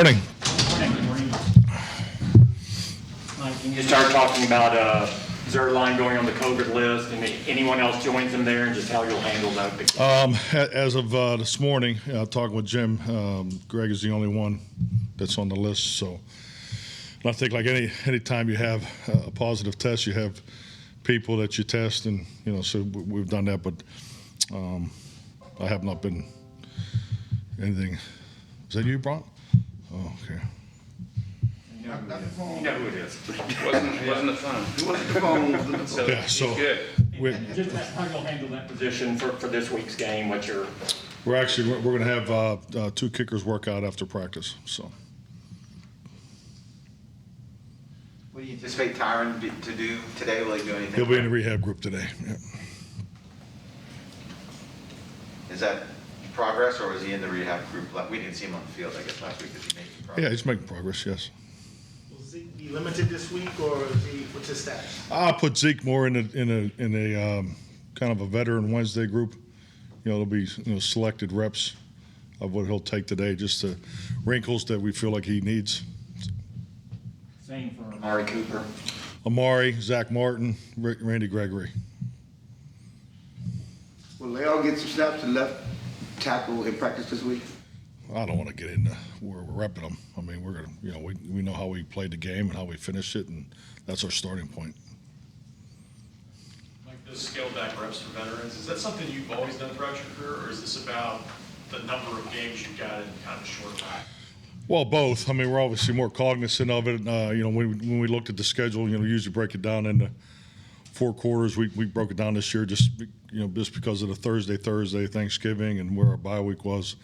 Morning. Mike, can you start talking about Zuerlein going on the COVID list and anyone else joins him there and just how you'll handle that? As of this morning, talking with Jim, Greg is the only one that's on the list. So and I think like any time you have a positive test, you have people that you test, and so we've done that. But I have not been anything. Is that you, Bron? Oh, okay. You know who it is. Wasn't the phone? It wasn't the phone. So Yeah, so he's good. Just how you'll handle that position for this week's game. we're going to have two kickers work out after practice. So What do you anticipate Tyron to do today? Will he do anything? he'll be in the rehab group today. Yeah. Is that progress, or was he in the rehab group? We didn't see him on the field, I guess, last week. Is he making progress? Yeah, he's making progress. Yes. Will Zeke be limited this week, or is he, what's his status? I'll put Zeke more in a kind of a veteran Wednesday group. There'll be selected reps of what he'll take today, just the wrinkles that we feel like he needs. Same for Amari Cooper. Amari, Zach Martin, Randy Gregory. Will they all get some snaps to left tackle in practice this week? I don't want to get into where we're repping them. I mean, we're gonna, we know how we played the game and how we finished it, and that's our starting point. Like those scaled back reps for veterans, is that something you've always done throughout your career, or is this about the number of games you've got in kind of short time? Well, both. I mean, we're obviously more cognizant of it. When we looked at the schedule, we usually break it down into 4 quarters. We broke it down this year just because of the Thursday, Thanksgiving, and where our bye week was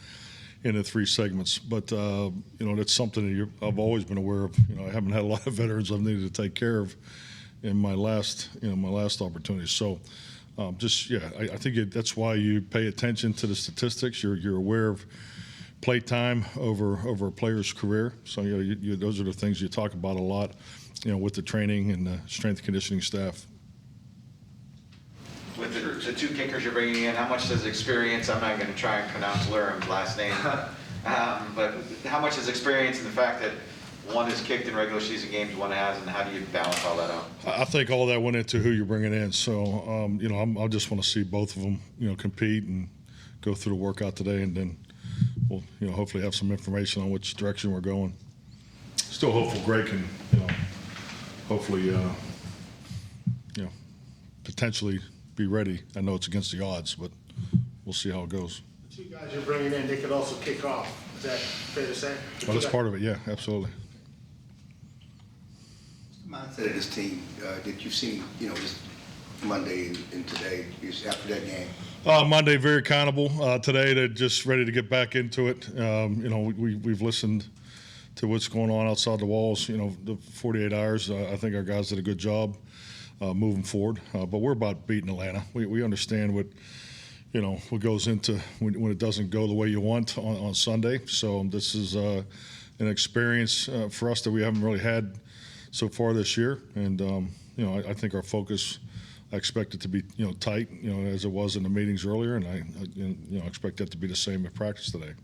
into 3 segments. But that's something that I've always been aware of. I haven't had a lot of veterans I've needed to take care of in my last opportunity. So, I think that's why you pay attention to the statistics. You're aware of play time over a player's career. So those are the things you talk about a lot, with the training and the strength and conditioning staff. With the two kickers you're bringing in, how much does experience, I'm not going to try and pronounce Lurim's last name, but how much is experience in the fact that one has kicked in regular season games, one has, and how do you balance all that out? I think all that went into who you're bringing in. So, I just want to see both of them, compete and go through the workout today, and then we'll, hopefully have some information on which direction we're going. Still hopeful Greg can, hopefully, potentially be ready. I know it's against the odds, but we'll see how it goes. The 2 guys you're bringing in, they could also kick off. Is that fair to say? Well, that's part of it. Yeah, absolutely. What's the mindset of this team that you've seen, just Monday and today, after that game? Monday, very accountable. Today, they're just ready to get back into it. We've listened to what's going on outside the walls. The 48 hours. I think our guys did a good job moving forward. But we're about beating Atlanta. We understand what goes into when it doesn't go the way you want on Sunday. So this is an experience for us that we haven't really had so far this year. And I think our focus, I expect it to be tight, as it was in the meetings earlier, and I expect that to be the same at practice today.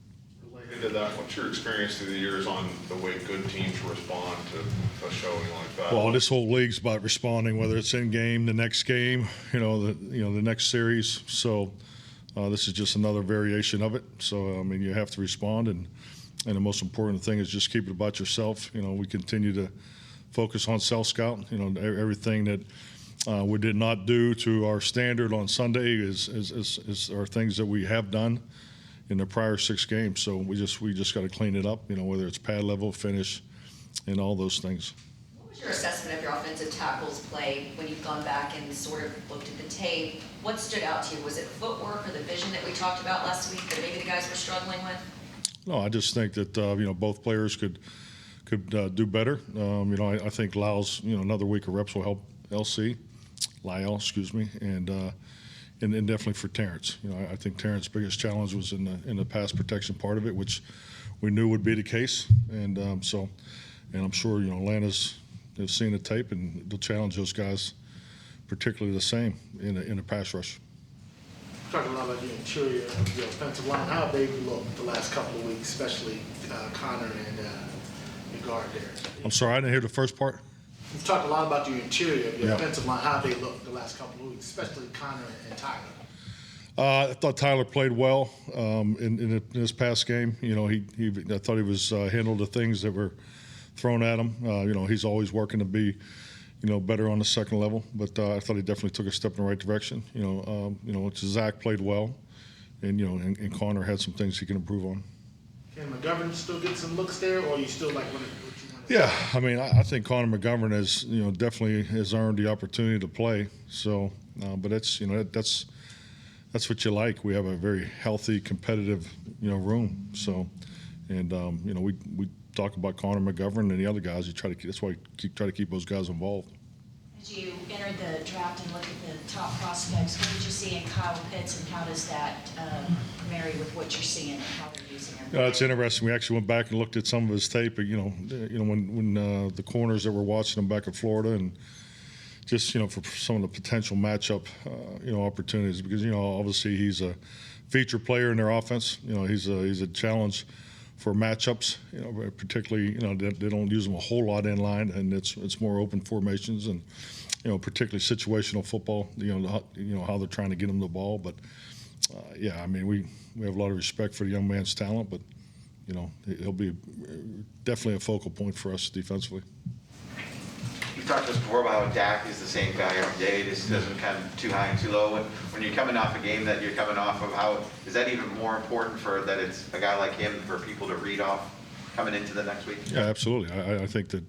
Related to that, what's your experience through the years on the way good teams respond to a showing like that? Well, this whole league's about responding, whether it's in game, the next game, the next series. So this is just another variation of it. So I mean, you have to respond, and the most important thing is just keep it about yourself. We continue to focus on self-scout. Everything that we did not do to our standard on Sunday are things that we have done in the prior 6 games. So we just got to clean it up. Whether it's pad level, finish, and all those things. What was your assessment of your offensive tackles play when you've gone back and sort of looked at the tape? What stood out to you? Was it footwork or the vision that we talked about last week that maybe the guys were struggling with? No, I just think that both players could do better. I think Lyle's another week of reps will help Lyle, excuse me, and definitely for Terrence. I think Terrence's biggest challenge was in the pass protection part of it, which we knew would be the case, and I'm sure Atlanta's have seen the tape, and they'll challenge those guys particularly the same in a pass rush. Talking a lot about the interior of your offensive line. How have they looked the last couple of weeks, especially Connor and your guard there? I'm sorry, I didn't hear the first part. You've talked a lot about the interior of your Yeah. offensive line. How have they looked the last couple of weeks, especially Connor and Tyler? I thought Tyler played well in this past game. You know, I thought he was handled the things that were thrown at him. You know, he's always working to be, you know, better on the second level. But I thought he definitely took a step in the right direction. You know, Zach played well, and you know, and Connor had some things he can improve on. Can McGovern still get some looks there, or you still like what you want to Yeah, I mean, I think Connor McGovern has, you know, definitely has earned the opportunity to play. So, but that's, you know, that's what you like. We have a very healthy, competitive, you know, room. So, and you know, we talk about Connor McGovern and the other guys. That's why we try to keep those guys involved. As you entered the draft and looked at the top prospects, what did you see in Kyle Pitts, and how does that marry with what you're seeing and how they're using him? It's interesting. We actually went back and looked at some of his tape. You know, when the corners that were watching him back in Florida, and just, you know, for some of the potential matchup, you know, opportunities, because, you know, obviously he's a feature player in their offense. You know, he's a challenge for matchups. You know, particularly, you know, they don't use him a whole lot in line, and it's more open formations, and, you know, particularly situational football. You know how they're trying to get him the ball. But yeah, I mean, we have a lot of respect for the young man's talent, but, you know, he'll be definitely a focal point for us defensively. You talked to us before about how Dak is the same guy every day. This doesn't come too high and too low. When you're coming off a game that you're coming off of, how is that even more important for that it's a guy like him for people to read off coming into the next week? Yeah, absolutely. I think that,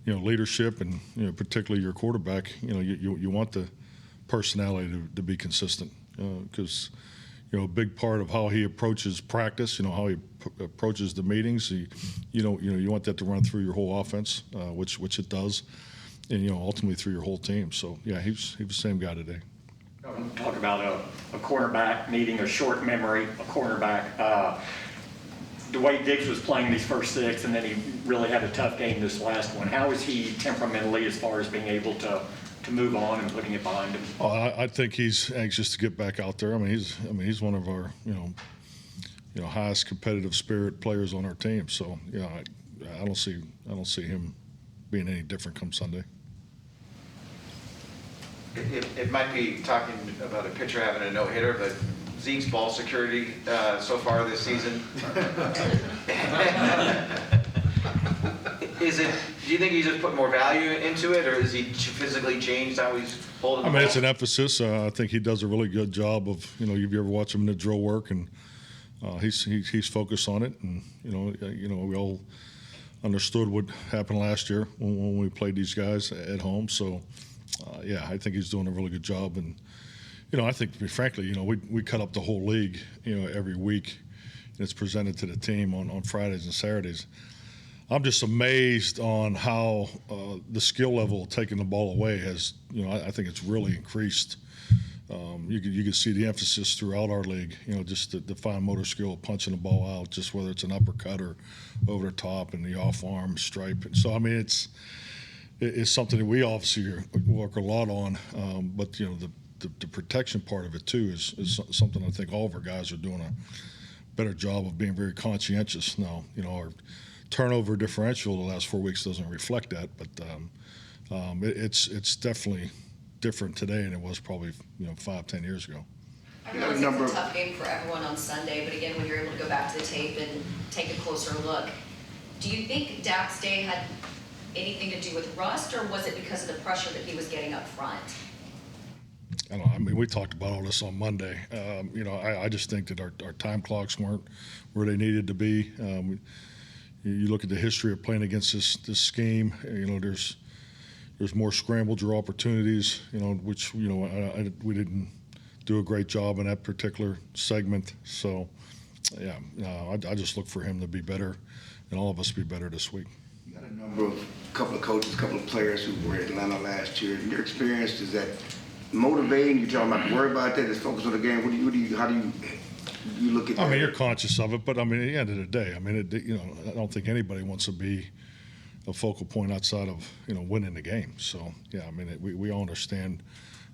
you know, leadership and, you know, particularly your quarterback, you know, you want the personality to be consistent, because, you know, a big part of how he approaches practice, you know, how he approaches the meetings, you want that to run through your whole offense, which it does, and, you know, ultimately through your whole team. So yeah, he was the same guy today. Talk about a cornerback needing a short memory, a cornerback. Dwayne Diggs was playing these first six, and then he really had a tough game this last one. How is he temperamentally as far as being able to move on and putting it behind him? Oh, I think he's anxious to get back out there. I mean, he's one of our, you know, highest competitive spirit players on our team. So, you know, I don't see him being any different come Sunday. It might be talking about a pitcher having a no-hitter, but Zeke's ball security so far this season. Do you think he's just put more value into it, or is he physically changed how he's holding the I mean, ball? it's an emphasis. I think he does a really good job of, you know, if you ever watch him in the drill work, and he's focused on it. And, you know, we all understood what happened last year when we played these guys at home. So, yeah, I think he's doing a really good job. And, you know, I think, frankly, you know, we cut up the whole league, you know, every week, and it's presented to the team on Fridays and Saturdays. I'm just amazed on how the skill level of taking the ball away has, you know, I think it's really increased. You can see the emphasis throughout our league, you know, just the fine motor skill of punching the ball out, just whether it's an uppercut or over the top and the off arm stripe. And so, I mean, it's something that we obviously work a lot on, but, you know, the protection part of it too is something I think all of our guys are doing a better job of being very conscientious now. You know, our turnover differential the last 4 weeks doesn't reflect that, but it's definitely different today than it was probably, you know, 5-10 years ago. I realize it's a tough game for everyone on Sunday, but again, when you're able to go back to the tape and take a closer look, do you think Dak's day had anything to do with rust, or was it because of the pressure that he was getting up front? I don't know. I mean, we talked about all this on Monday. You know, I just think that our time clocks weren't where they needed to be. You look at the history of playing against this scheme. You know, there's more scramble draw opportunities. You know, which, you know, we didn't do a great job in that particular segment. So, yeah, I just look for him to be better, and all of us to be better this week. You got a couple of coaches, a couple of players who were at Atlanta last year. In your experience, is that motivating? You talking about worry about that? Just focus on the game. How do you look at that? I mean, you're conscious of it, but I mean, at the end of the day, I mean, you know, I don't think anybody wants to be a focal point outside of, you know, winning the game. So, yeah, I mean, we all understand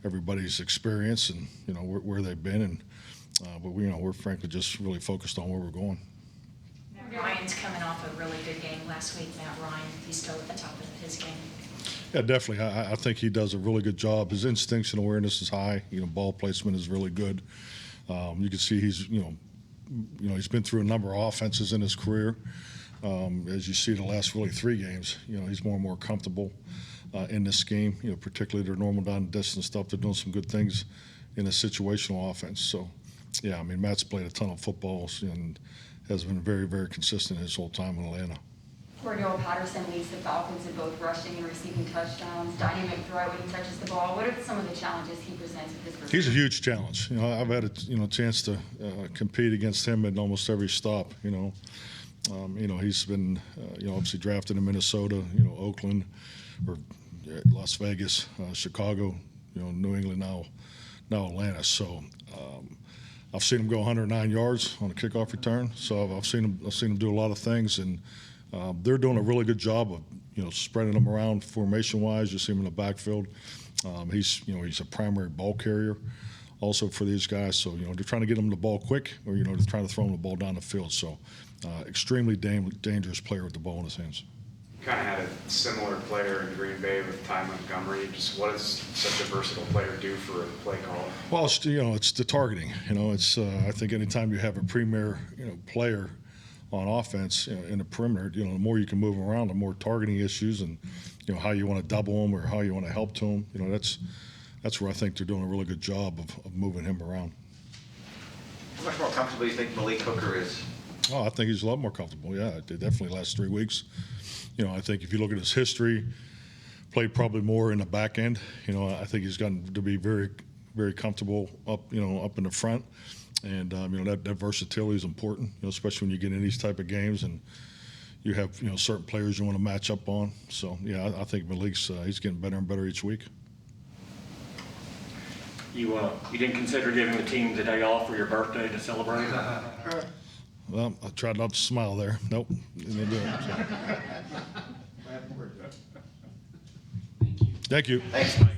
everybody's experience and, you know, where they've been. And, but we, you know, we're frankly just really focused on where we're going. Ryan's coming off a really good game last week. Matt Ryan, he's still at the top of his game. Yeah, definitely. I think he does a really good job. His instincts and awareness is high. You know, ball placement is really good. You can see he's, you know, he's been through a number of offenses in his career. As you see the last really 3 games, you know, he's more and more comfortable in this scheme, you know, particularly their normal down and distance stuff. They're doing some good things in a situational offense. So, yeah, I mean, Matt's played a ton of footballs and has been very, very consistent his whole time in Atlanta. Cordell Patterson leads the Falcons in both rushing and receiving touchdowns, dynamic throw when he touches the ball. What are some of the challenges he presents with his position? He's a huge challenge. You know, I've had a chance to compete against him at almost every stop. You know, he's been obviously drafted in Minnesota, you know, Oakland, or Las Vegas, Chicago, you know, New England, now Atlanta. So I've seen him go 109 yards on a kickoff return. So I've seen him do a lot of things, and they're doing a really good job of, you know, spreading them around formation-wise. You see him in the backfield. He's a primary ball carrier also for these guys. So, you know, they're trying to get them the ball quick, or, you know, they're trying to throw them the ball down the field. So extremely dangerous player with the ball in his hands. Kind of had a similar player in Green Bay with Ty Montgomery. Just what does such a versatile player do for a play call? Well, it's the targeting. You know, I think anytime you have a premier, you know, player on offense, you know, in the perimeter, you know, the more you can move him around, the more targeting issues and, you know, how you want to double him or how you want to help to him. You know, that's where I think they're doing a really good job of moving him around. How much more comfortable do you think Malik Hooker is? Oh, I think he's a lot more comfortable. Yeah, definitely last 3 weeks. You know, I think if you look at his history, played probably more in the back end. You know, I think he's gotten to be very, very comfortable up in the front. And, you know, that versatility is important, you know, especially when you get in these type of games and you have, you know, certain players you want to match up on. So, yeah, I think Malik's he's getting better and better each week. You didn't consider giving the team the day off for your birthday to celebrate? Well, I tried not to smile there. Nope. Didn't do it, so. Thank you. Thanks, Mike.